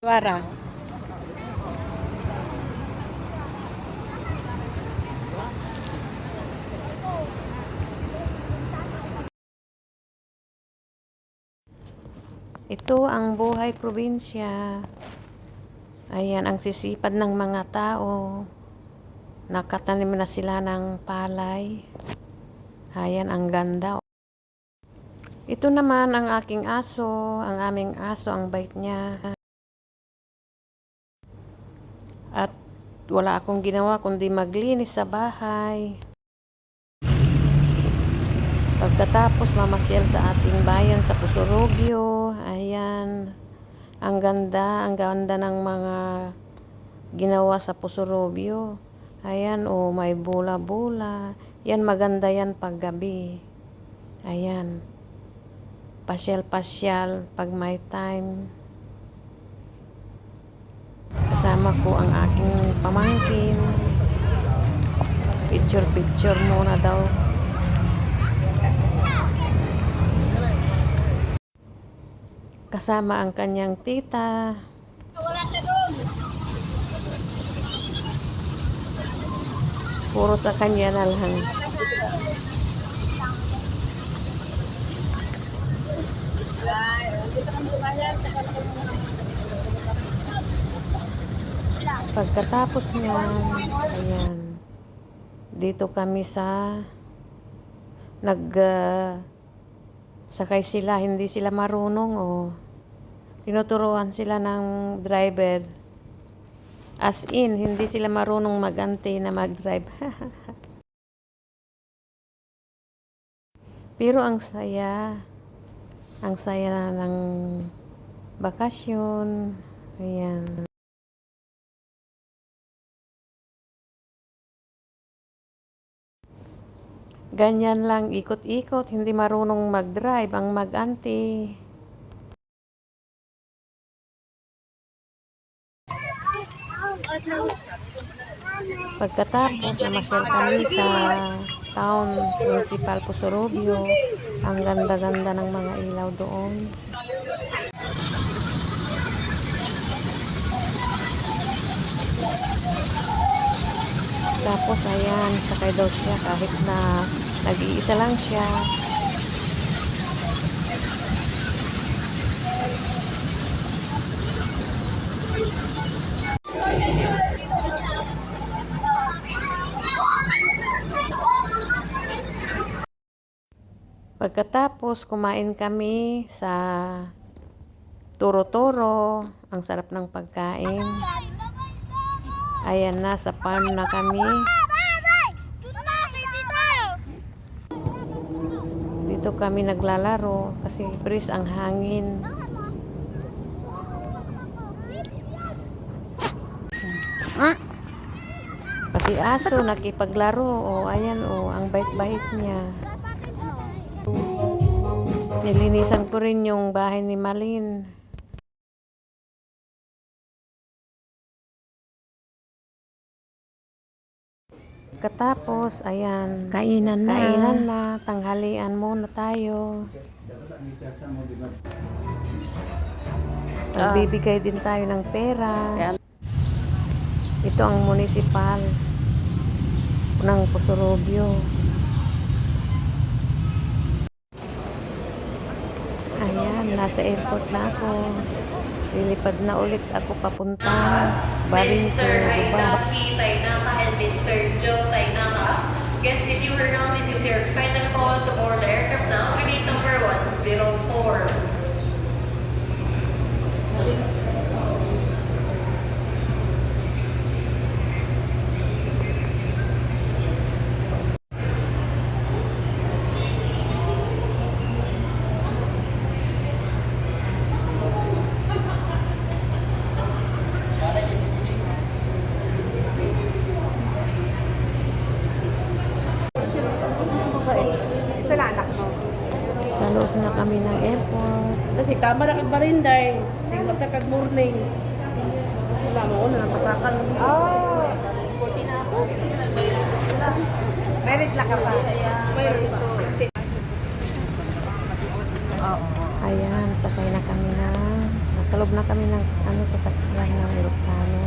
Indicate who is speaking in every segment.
Speaker 1: Suara. Ito ang buhay probinsya. Ayan ang sisipad ng mga tao. Nakatanim na sila ng palay. Ayan ang ganda. Ito naman ang aking aso. Ang aming aso, ang bait niya. At wala akong ginawa kundi maglinis sa bahay. Pagkatapos mamasyal sa ating bayan sa Pusurugyo. Ayan. Ang ganda ng mga ginawa sa Pusurugyo. Ayan, oh, may bula-bula. Yan, maganda yan paggabi. Ayan. Pasyal-pasyal pag may time. Kasama ko ang aking pamangkin. Picture-picture muna daw. Kasama ang kanyang tita.
Speaker 2: Wala siya doon.
Speaker 1: Puro sa kanya na lang.
Speaker 2: Dito kami lumayan.
Speaker 1: Pagkatapos niyan, ayan, dito kami sa sakay sila, hindi sila marunong tinuturuan sila ng driver. As in, hindi sila marunong magante na mag-drive. Pero ang saya ng bakasyon. Ayan. Ganyan lang, ikot-ikot, hindi marunong mag-drive ang mag-ante. Pagkatapos, namasyal kami sa town municipal Pusurugyo. Ang ganda-ganda ng mga ilaw doon. Tapos ayan, sakay daw siya kahit na nag-iisa lang siya. Pagkatapos kumain kami sa Turo-Turo. Ang sarap ng pagkain. Ayan na, sa farm na kami. Dito kami naglalaro kasi breeze ang hangin. Pati aso nakipaglaro. Ayan ang bait-bait niya. Nilinisan ko rin yung bahay ni Malin. Katapos, ayan, kainan na, tanghalian muna tayo. Magbibigay din tayo ng pera. Ito ang municipal ng Pusurugyo. Ayan, nasa airport na ako. Lilipad na ulit ako papunta Barinto, Dubai.
Speaker 2: And Mr. Joe Tainama. Guys, if you heard now, this is your final call to board the aircraft now. Gate number 104.
Speaker 1: Sa loob na kami ng airport.
Speaker 3: Kasi tama na kag barinday. Sige ka kag morning. Wala mo na napatakan.
Speaker 2: Oh. 14 na ako. Merit lang ka pa. Merit pa.
Speaker 1: Ayan, sakay na kami na Nasa loob na kami ng sasakyan ng eroplano.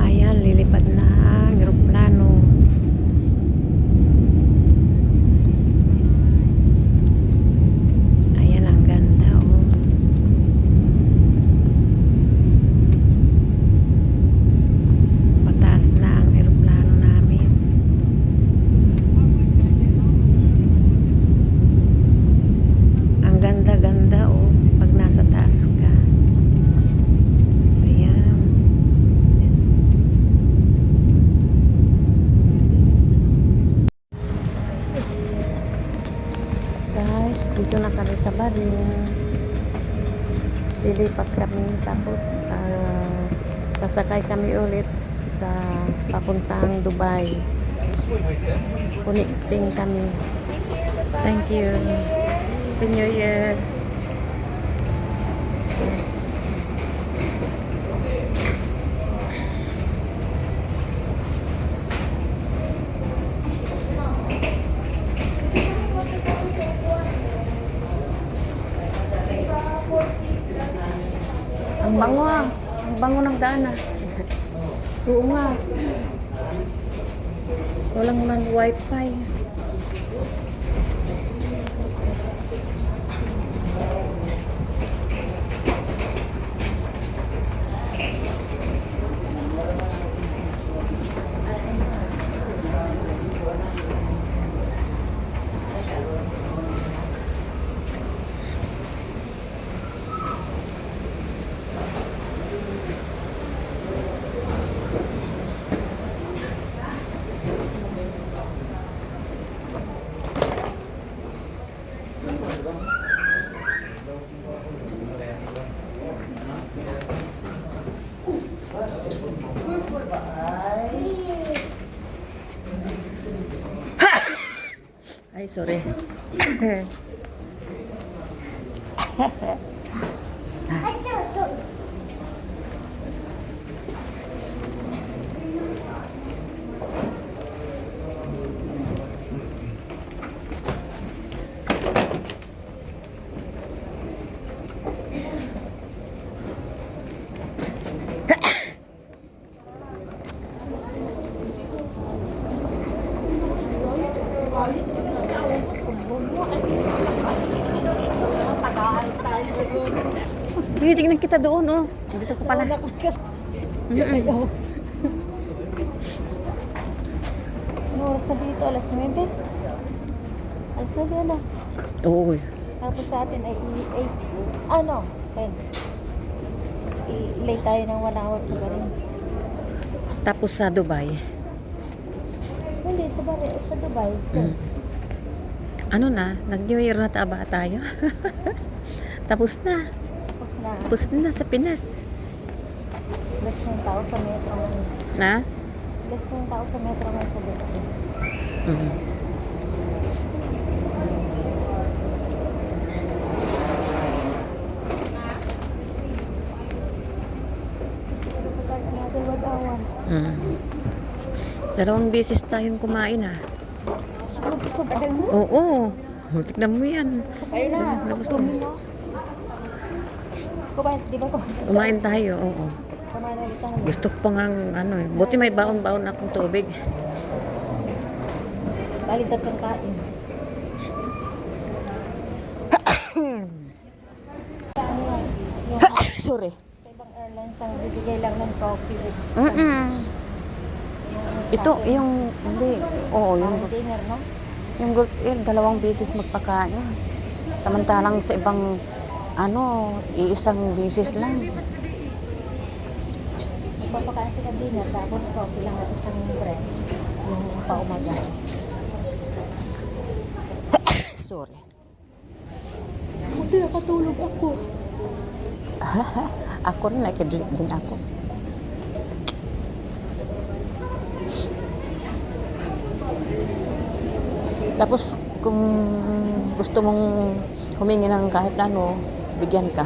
Speaker 1: Ayan, lilipad na ang eroplano. Ayan, ang ganda, oh. Pataas na ang eroplano namin. Ang ganda-ganda, oh, pag nasa taas ka. Ayan. Guys, dito na kami sa Bahrain. Lilipat kami, tapos sasakay kami ulit sa papuntang Dubai. Connecting kami. Thank you. Happy New Year. Ang bango ah. Ang bango ng daan ah. Oo nga. Walang man wifi. Ay, sorry. Tinitingnan kita doon, oh. Dito ka pala.
Speaker 4: Ano oras na dito? Alas 9? Alas 9 na.
Speaker 1: Oo.
Speaker 4: Tapos sa atin ay 8. Ano? 10. Late tayo ng 1 hour sa Bahrain.
Speaker 1: Tapos sa Dubai.
Speaker 4: Hindi, sa Dubai.
Speaker 1: Mm. Ano na? Nag-New Year na taba tayo. Tapos na.
Speaker 4: Tapos na.
Speaker 1: Tapos na sa Pinas.
Speaker 4: Less ng tao sa metro.
Speaker 1: Na?
Speaker 4: Less ng tao sa metro ngayon sa Dubai.
Speaker 1: Mm.
Speaker 4: Siguro pa tayo another 1 hour.
Speaker 1: Mm. 2 beses tayong kumain, ah.
Speaker 4: Sobrang mo.
Speaker 1: Oo. Tignan mo yan.
Speaker 4: Ayun na.
Speaker 1: Tapos
Speaker 4: Kumain na. Kumain, di ba ko?
Speaker 1: kumain tayo, oo.
Speaker 4: Kumain ulit tayo.
Speaker 1: Gusto ko pa ngang, ano eh. Buti may baon-baon akong tubig.
Speaker 4: Baliktad kang kain.
Speaker 1: Sorry.
Speaker 4: Sa ibang airlines ang bibigay lang ng coffee with
Speaker 1: Ito, yung, hindi. Oo, yung,
Speaker 4: dinner, no?
Speaker 1: yung Gulf Air, 2 beses magpakain. Samantalang sa ibang, iisang beses lang.
Speaker 4: Magpapakain sila dinner, tapos coffee lang at isang bread. Yung paumaga.
Speaker 1: Sorry.
Speaker 4: Buti nakatulog ako.
Speaker 1: Ako rin, nakidlit din ako. Tapos, kung gusto mong humingi ng kahit ano, bigyan ka.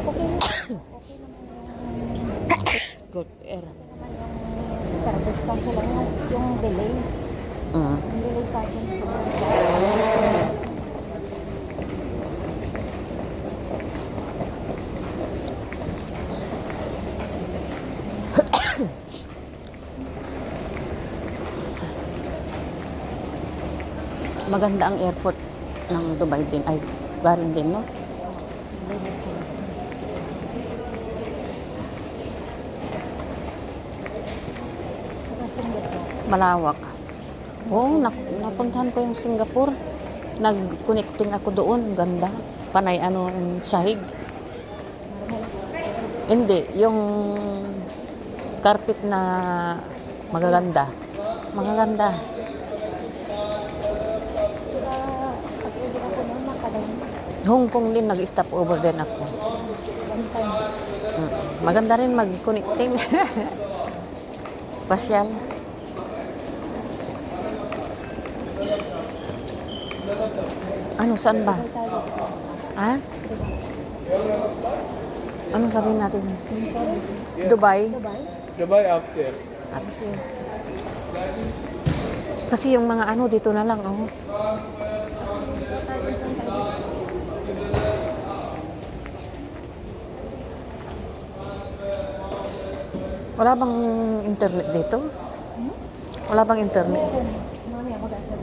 Speaker 4: Okay na. Okay naman
Speaker 1: Gulf Air.
Speaker 4: yung service kaso lang yung delay.
Speaker 1: Mm.
Speaker 4: Hindi sa akin sa
Speaker 1: Maganda ang airport ng Dubai din. Ay, Bahrain din, no?
Speaker 4: linis na. Saka Singapore.
Speaker 1: Malawak. Oo, napuntahan ko yung Singapore. Nag-connecting ako doon. Ganda. Panay ano, yung sahig. Hindi, yung carpet na magaganda. Magaganda.
Speaker 4: Saka pag-uwi ako noon, makalain.
Speaker 1: Hong Kong din, nag-stop over din ako.
Speaker 4: One time.
Speaker 1: Maganda rin mag-connecting. Pasyal. Ano, saan ba?
Speaker 4: Ay tayo.
Speaker 1: Ha? Ano sabihin natin? Dubai?
Speaker 4: Dubai?
Speaker 5: Dubai upstairs.
Speaker 1: Kasi yung mga ano dito na lang, oh. Wala bang internet dito? Wala bang internet?
Speaker 4: Meron. Mamaya mag-asal.